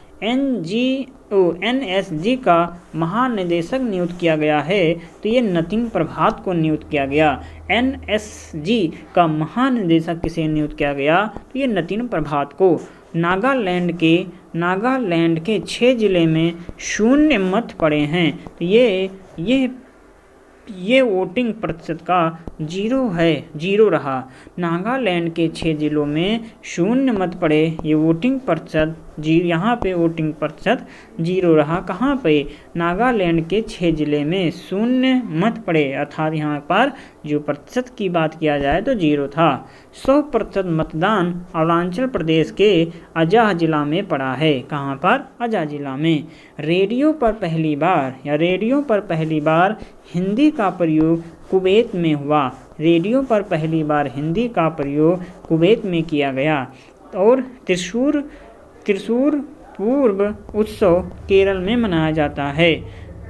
NSG का महानिदेशक नियुक्त किया गया है, तो ये नतिन प्रभात को नियुक्त किया गया। NSG का महानिदेशक किसे नियुक्त किया गया? तो ये नतिन प्रभात को। नागालैंड के 6 जिले में 0 मत पड़े हैं, तो ये वोटिंग प्रतिशत का 0 रहा। नागालैंड के 6 जिलों में 0 मत पड़े, ये वोटिंग प्रतिशत यहाँ पे वोटिंग प्रतिशत 0 रहा। कहाँ पे? नागालैंड के 6 जिले में 0 मत पड़े, अर्थात यहाँ पर जो प्रतिशत की बात किया जाए तो 0 था। 100% मतदान अरुणाचल प्रदेश के अजाह जिला में पड़ा है। कहाँ पर? अजाह जिला में। रेडियो पर पहली बार हिंदी का प्रयोग कुवैत में हुआ। रेडियो पर पहली बार हिंदी का प्रयोग कुवैत में किया गया। और त्रिशूर पूर्व उत्सव केरल में मनाया जाता है।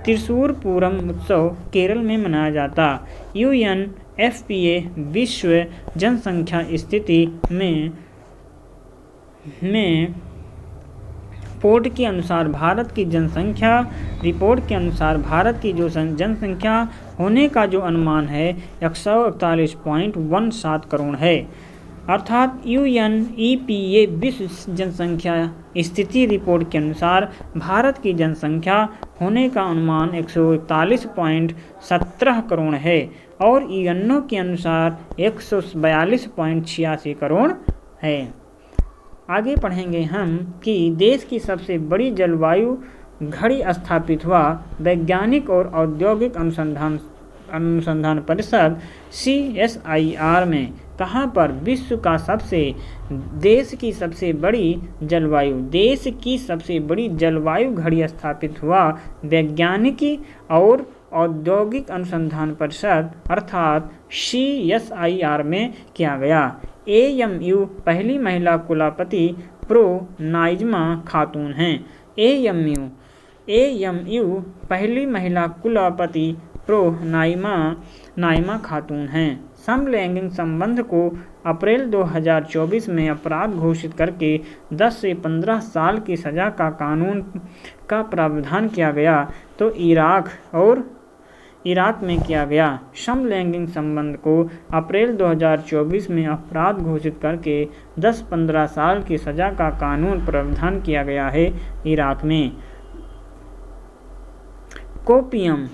त्रिशूर पूरम उत्सव केरल में मनाया जाता। UNFPA विश्व जनसंख्या स्थिति में रिपोर्ट के अनुसार भारत की जो जनसंख्या होने का जो अनुमान है 141.17 करोड़ है। अर्थात UNEPA विश्व जनसंख्या स्थिति रिपोर्ट के अनुसार भारत की जनसंख्या होने का अनुमान 141.17 करोड़ है और UNO के अनुसार 142.86 करोड़ है। आगे पढ़ेंगे हम कि देश की सबसे बड़ी जलवायु घड़ी स्थापित हुआ वैज्ञानिक और औद्योगिक अनुसंधान परिषद CSIR में कहाँ पर देश की सबसे बड़ी जलवायु घड़ी स्थापित हुआ वैज्ञानिक और औद्योगिक अनुसंधान परिषद अर्थात CSIR में किया गया। AMU पहली महिला कुलपति प्रो नाइजमा खातून हैं। AMU पहली महिला कुलपति प्रो नाइमा खातून हैं। समलैंगिक संबंध को अप्रैल 2024 में अपराध घोषित करके 10 से 15 साल की सज़ा का कानून का प्रावधान किया गया तो इराक में किया गया। समलैंगिक संबंध को अप्रैल 2024 में अपराध घोषित करके 10-15 साल की सज़ा का कानून प्रावधान किया गया है इराक में। कोपियम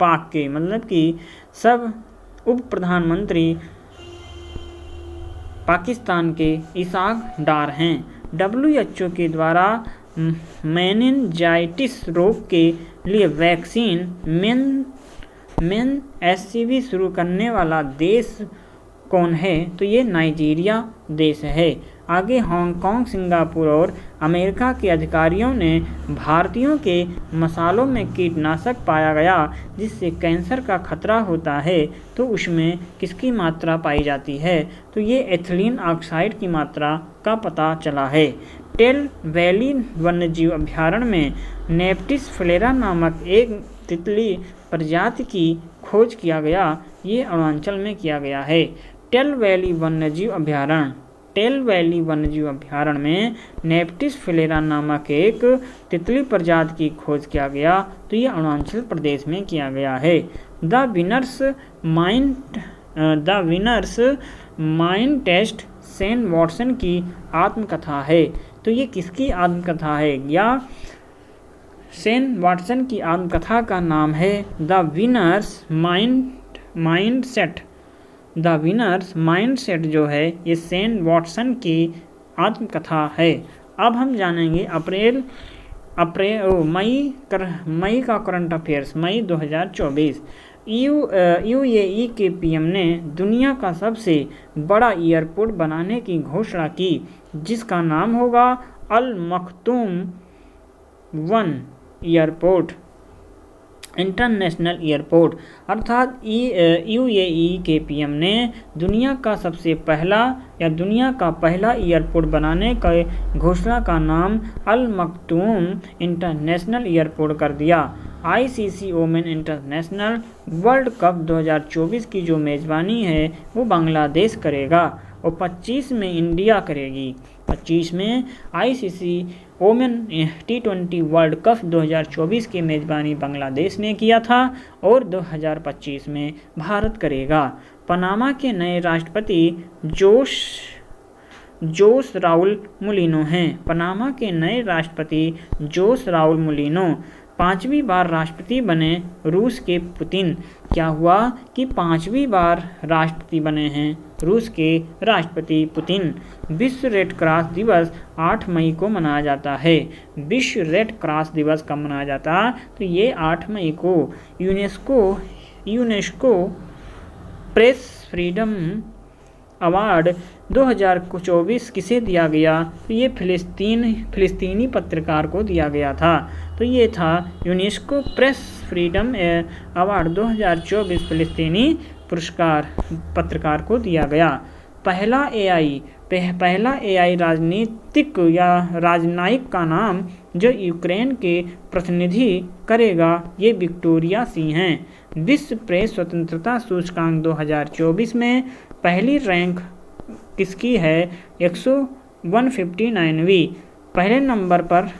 पाक के मतलब कि सब उप प्रधानमंत्री पाकिस्तान के इसाक डार हैं। WHO के द्वारा मेनिनजाइटिस रोग के लिए वैक्सीन MenACV शुरू करने वाला देश कौन है? तो ये नाइजीरिया देश है। आगे हांगकांग, सिंगापुर और अमेरिका के अधिकारियों ने भारतीयों के मसालों में कीटनाशक पाया गया जिससे कैंसर का खतरा होता है तो उसमें किसकी मात्रा पाई जाती है? तो ये एथिलीन ऑक्साइड की मात्रा का पता चला है। टेल वैली वन्यजीव अभयारण्य में नेप्टिस फ्लेरा नामक एक तितली प्रजाति की खोज किया गया। ये अरुणाचल में किया गया है। टेल वैली वन्यजीव अभयारण्य में नेप्टिस फ्लेरा नामक एक तितली प्रजाति की खोज किया गया तो ये अरुणाचल प्रदेश में किया गया है। The winner's mindset Shane Watson की आत्मकथा है। तो ये किसकी आत्मकथा है? या सेन वॉटसन की आत्मकथा का नाम है द विनर्स माइंडसेट जो है ये सेन वॉटसन की आत्मकथा है। अब हम जानेंगे मई का करंट अफेयर्स मई 2024। UAE के PM ने दुनिया का सबसे बड़ा एयरपोर्ट बनाने की घोषणा की जिसका नाम होगा अल मखतूम 1 एयरपोर्ट इंटरनेशनल एयरपोर्ट। अर्थात UAE के PM ने दुनिया का पहला एयरपोर्ट बनाने के घोषणा का नाम अल मखतूम इंटरनेशनल एयरपोर्ट कर दिया। ICC women international world cup 2024 की जो मेज़बानी है वो बांग्लादेश करेगा और 25 में इंडिया करेगी। 25 में ICC women T20 world cup 2024 की मेज़बानी बांग्लादेश ने किया था और 2025 में भारत करेगा। पनामा के नए राष्ट्रपति जोस राउल मुलिनो हैं। पनामा के नए राष्ट्रपति जोस राउल मुलिनो 5वीं बार राष्ट्रपति बने रूस के पुतिन। क्या हुआ कि 5वीं बार राष्ट्रपति बने हैं रूस के राष्ट्रपति पुतिन। विश्व रेड क्रॉस दिवस 8 मई को मनाया जाता है। विश्व रेड क्रॉस दिवस कब मनाया जाता है? तो ये 8 मई को। यूनेस्को प्रेस फ्रीडम अवार्ड 2024 किसे दिया गया? तो ये फिलिस्तीनी पत्रकार को दिया गया था। तो ये था यूनेस्को प्रेस फ्रीडम अवार्ड 2024 फिलिस्तीनी पुरस्कार पत्रकार को दिया गया। पहला AI राजनयिक का नाम जो यूक्रेन के प्रतिनिधि करेगा ये विक्टोरिया सिंह हैं। विश्व प्रेस स्वतंत्रता सूचकांक 2024 में पहली रैंक किसकी है? 159वीं। पहले नंबर पर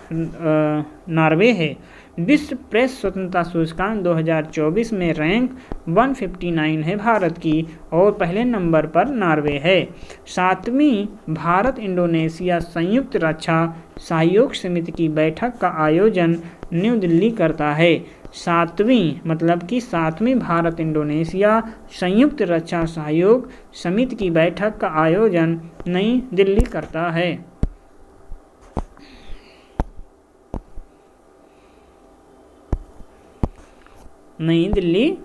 नॉर्वे है। विश्व प्रेस स्वतंत्रता सूचकांक 2024 में रैंक 159 है भारत की, और पहले नंबर पर नॉर्वे है। 7वीं भारत इंडोनेशिया संयुक्त रक्षा सहयोग समिति की बैठक का आयोजन न्यू दिल्ली करता है। 7वीं मतलब कि 7वीं भारत इंडोनेशिया संयुक्त रक्षा सहयोग समिति की बैठक का आयोजन नई दिल्ली करता है। नई दिल्ली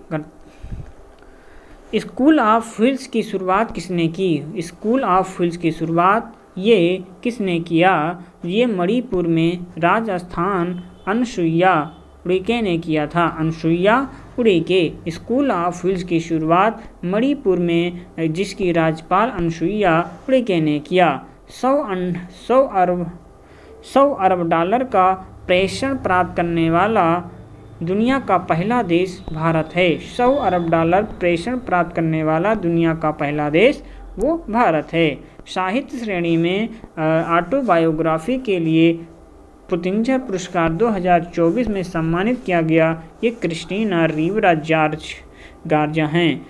स्कूल ऑफ व्हील्स की शुरुआत किसने की? स्कूल ऑफ व्हील्स की शुरुआत ये किसने किया? ये मणिपुर में राजस्थान अनसुईया उइके ने किया था। Anusuiya Uikey. School of wheels की शुरुआत मणिपुर में जिसकी राज्यपाल अनसुईया उइके ने किया। 100 अरब डॉलर का प्रेषण प्राप्त करने वाला दुनिया का पहला देश भारत है। 100 अरब डॉलर प्रेषण प्राप्त करने वाला दुनिया का पहला देश वो भारत है। साहित्य श्रेणी में ऑटोबायोग्राफी के लिए पुलित्जर पुरस्कार 2024 में सम्मानित किया गया ये क्रिस्टीना रिवरा गार्जा हैं।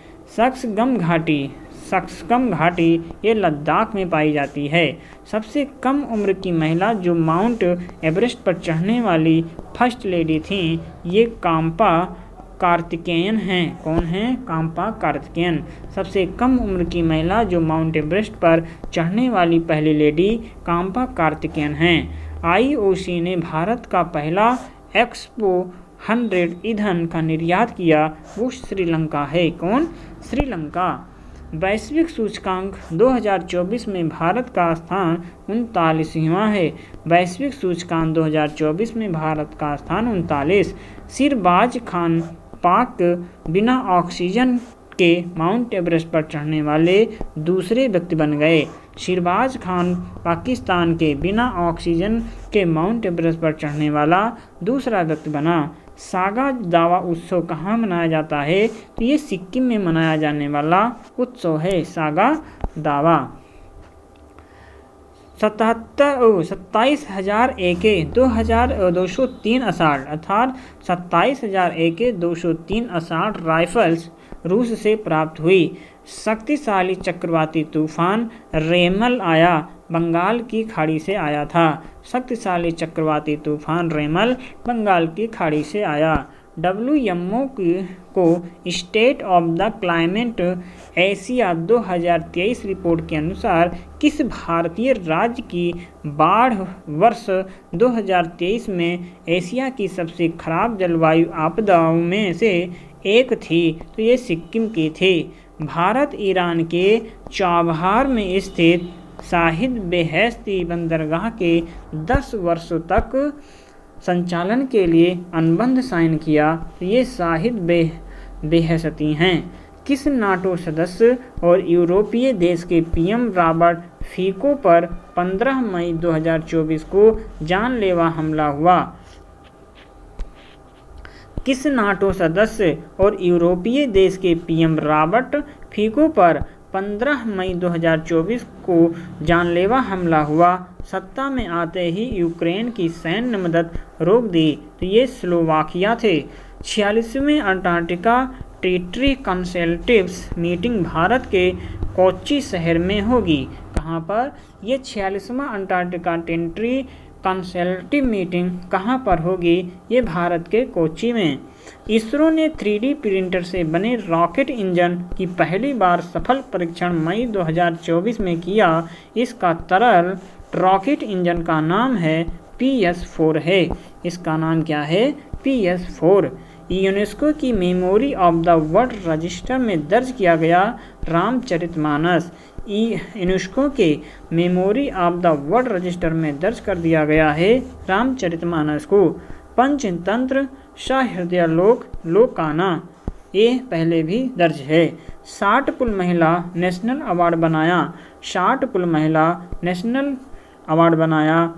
सक्सकम घाटी ये लद्दाख में पाई जाती है। सबसे कम उम्र की महिला जो माउंट एवरेस्ट पर चढ़ने वाली फर्स्ट लेडी थीं ये काम्पा कार्तिकेयन हैं। कौन हैं? काम्पा कार्तिकेयन। सबसे कम उम्र की महिला जो माउंट एवरेस्ट पर चढ़ने वाली पहली लेडी काम्पा कार्तिकेयन हैं। IOC ने भारत का पहला एक्सपो 100 ईंधन का निर्यात किया वो श्रीलंका है। कौन? श्रीलंका। वैश्विक सूचकांक 2024 में भारत का स्थान 39वां है। वैश्विक सूचकांक 2024 में भारत का स्थान 39। सिरबाज खान पाक बिना ऑक्सीजन के माउंट एवरेस्ट पर चढ़ने वाले दूसरे व्यक्ति बन गए। सिरबाज खान पाकिस्तान के बिना ऑक्सीजन के माउंट एवरेस्ट पर चढ़ने वाला दूसरा व्यक्ति बना। सागा दावा उत्सव कहाँ मनाया जाता है? तो ये सिक्किम में मनाया जाने वाला उत्सव है सागा दावा। 27,000 AK 203 अषाढ़ अर्थात 27,000 AK 203 अषाढ़ राइफल्स रूस से प्राप्त हुई। शक्तिशाली चक्रवाती तूफान रेमल आया बंगाल की खाड़ी से आया था। शक्तिशाली चक्रवाती तूफान रेमल बंगाल की खाड़ी से आया। WMO को state of the climate Asia 2023 report के अनुसार किस भारतीय राज्य की बाढ़ वर्ष 2023 में एशिया की सबसे खराब जलवायु आपदाओं में से एक थी? तो ये सिक्किम की थी। भारत ईरान के चाबहार में स्थित शाहिद बेहेश्ती बंदरगाह के 10 वर्षों तक संचालन के लिए अनुबंध साइन किया। तो ये शाहिद बेहेश्ती हैं। किस नाटो सदस्य और यूरोपीय देश के PM रॉबर्ट फीको पर 15 मई 2024 को जानलेवा हमला हुआ? किस नाटो सदस्य और यूरोपीय देश के PM रॉबर्ट फीको पर 15 मई 2024 को जानलेवा हमला हुआ? सत्ता में आते ही यूक्रेन की सैन्य मदद रोक दी। तो ये स्लोवाकिया थे। 46वें अंटार्कटिका टेरिटरी कंसल्टेटिव्स मीटिंग भारत के कोच्चि शहर में होगी। कहाँ पर? ये 46वां अंटार्कटिका टेरिटरी कंसल्टेटिव मीटिंग कहाँ पर होगी? ये भारत के कोच्चि में। इसरो ने 3D प्रिंटर से बने रॉकेट इंजन की पहली बार सफल परीक्षण मई 2024 में किया। इसका तरल रॉकेट इंजन का नाम है PS4 है। इसका नाम क्या है? PS4। यूनेस्को की memory of the world register में दर्ज किया गया रामचरितमानस। यूनेस्को के memory of the world register में दर्ज कर दिया गया है रामचरितमानस को। पंचतंत्र सहृदय लोकाना ये पहले भी दर्ज है। 60 पुल महिला नेशनल अवार्ड बनाया। 60 पुल महिला नेशनल अवार्ड बनाया।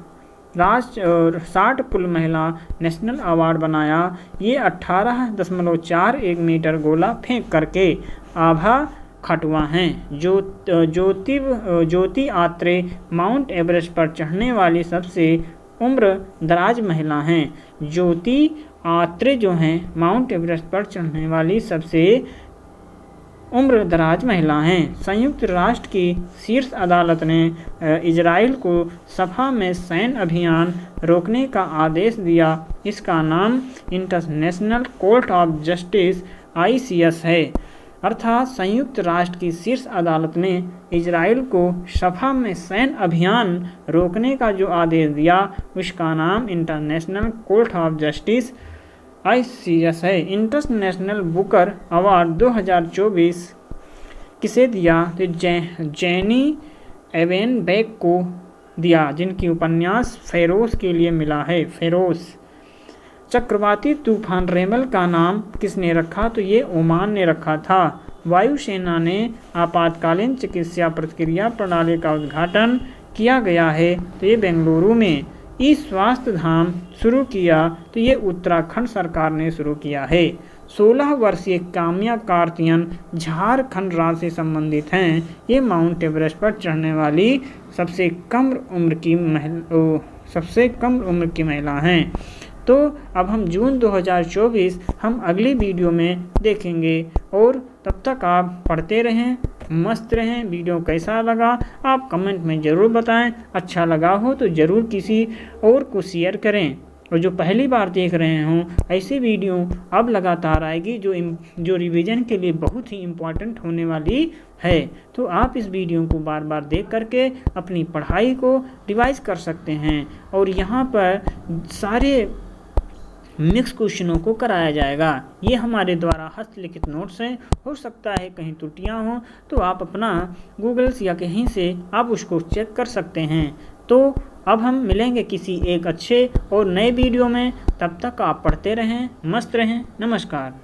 60 पुल महिला नेशनल अवार्ड बनाया। ये 18.41 मीटर गोला फेंक करके आभा खटुआ हैं। ज्योति आत्रे माउंट एवरेस्ट पर चढ़ने वाली सबसे उम्र दराज महिला हैं। ज्योति आत्रे जो हैं माउंट एवरेस्ट पर चढ़ने वाली सबसे उम्रदराज महिला हैं। संयुक्त राष्ट्र की शीर्ष अदालत ने इजराइल को सफा में सैन्य अभियान रोकने का आदेश दिया। इसका नाम international court of justice ICS है। अर्थात संयुक्त राष्ट्र की शीर्ष अदालत ने इजराइल को सफा में सैन्य अभियान रोकने का जो आदेश दिया उसका नाम international court of justice ICS है। इंटरनेशनल बुकर अवार्ड 2024 किसे दिया? तो जेनी एवेनबेक को दिया, जिनकी उपन्यास फेरोज के लिए मिला है। फेरोज। चक्रवाती तूफान रेमल का नाम किसने रखा? तो ये ओमान ने रखा था। वायुसेना ने आपातकालीन चिकित्सा प्रतिक्रिया प्रणाली का उद्घाटन किया गया है, तो ये बेंगलुरु में। स्वास्थ्य धाम शुरू किया, तो ये उत्तराखंड सरकार ने शुरू किया है। 16 वर्षीय काम्या कार्तियन झारखंड राज्य से संबंधित हैं। ये माउंट एवरेस्ट पर चढ़ने वाली सबसे कम उम्र की महिला हैं। तो अब हम जून 2024 हम अगली वीडियो में देखेंगे, और तब तक आप पढ़ते रहें, मस्त रहें। वीडियो कैसा लगा आप कमेंट में ज़रूर बताएं। अच्छा लगा हो तो ज़रूर किसी और को शेयर करें, और जो पहली बार देख रहे हों ऐसी वीडियो अब लगातार आएगी जो रिवीजन के लिए बहुत ही इम्पोर्टेंट होने वाली है। तो आप इस वीडियो को बार बार देख करके अपनी पढ़ाई को रिवाइज कर सकते हैं, और यहाँ पर सारे मिक्स क्वेश्चनों को कराया जाएगा। ये हमारे द्वारा हस्तलिखित नोट्स हैं। हो सकता है कहीं त्रुटियां हों तो आप अपना गूगल या कहीं से आप उसको चेक कर सकते हैं। तो अब हम मिलेंगे किसी एक अच्छे और नए वीडियो में। तब तक आप पढ़ते रहें, मस्त रहें। नमस्कार।